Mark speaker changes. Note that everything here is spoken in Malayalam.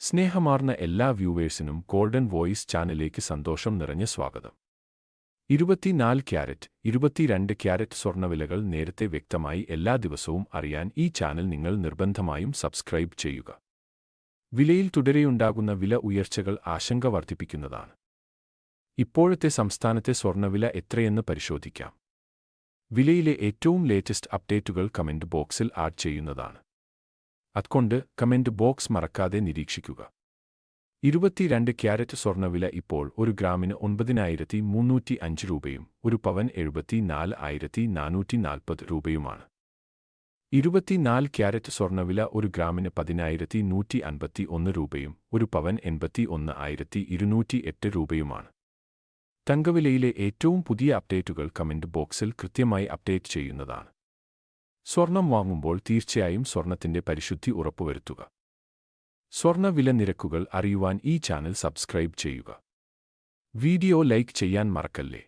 Speaker 1: സ്നേഹമാർന്ന എല്ലാ വ്യൂവേഴ്സിനും ഗോൾഡൻ വോയിസ് ചാനലിലേക്ക് സന്തോഷം നിറഞ്ഞ സ്വാഗതം. 24 ക്യാരറ്റ്, 22 ക്യാരറ്റ് സ്വർണ്ണവിലകൾ നേരത്തെ വ്യക്തമായി എല്ലാ ദിവസവും അറിയാൻ ഈ ചാനൽ നിങ്ങൾ നിർബന്ധമായും സബ്സ്ക്രൈബ് ചെയ്യുക. വിലയിൽ തുടരെയുണ്ടാകുന്ന വില ഉയർച്ചകൾ ആശങ്ക വർദ്ധിപ്പിക്കുന്നതാണ്. ഇപ്പോഴത്തെ സംസ്ഥാനത്തെ സ്വർണ്ണവില എത്രയെന്ന് പരിശോധിക്കാം. വിലയിലെ ഏറ്റവും ലേറ്റസ്റ്റ് അപ്ഡേറ്റുകൾ കമന്റ് ബോക്സിൽ ആഡ് ചെയ്യുന്നതാണ്. അതുകൊണ്ട് കമന്റ് ബോക്സ് മറക്കാതെ നിരീക്ഷിക്കുക. 22 ക്യാരറ്റ് സ്വർണ്ണവില ഇപ്പോൾ ഒരു ഗ്രാമിന് 9,305 രൂപയും ഒരു പവൻ 74,440 രൂപയുമാണ്. 24 ക്യാരറ്റ് സ്വർണ്ണവില ഒരു ഗ്രാമിന് 10,151 രൂപയും ഒരു പവൻ 81,208 രൂപയുമാണ്. തങ്കവിലയിലെ ഏറ്റവും പുതിയ അപ്ഡേറ്റുകൾ കമന്റ് ബോക്സിൽ കൃത്യമായി അപ്ഡേറ്റ് ചെയ്യുന്നതാണ്. സ്വർണം വാങ്ങുമ്പോൾ തീർച്ചയായും സ്വർണത്തിന്റെ പരിശുദ്ധി ഉറപ്പുവരുത്തുക. സ്വർണ്ണ വില നിരക്കുകൾ അറിയുവാൻ ഈ ചാനൽ സബ്സ്ക്രൈബ് ചെയ്യുക. വീഡിയോ ലൈക്ക് ചെയ്യാൻ മറക്കല്ലേ.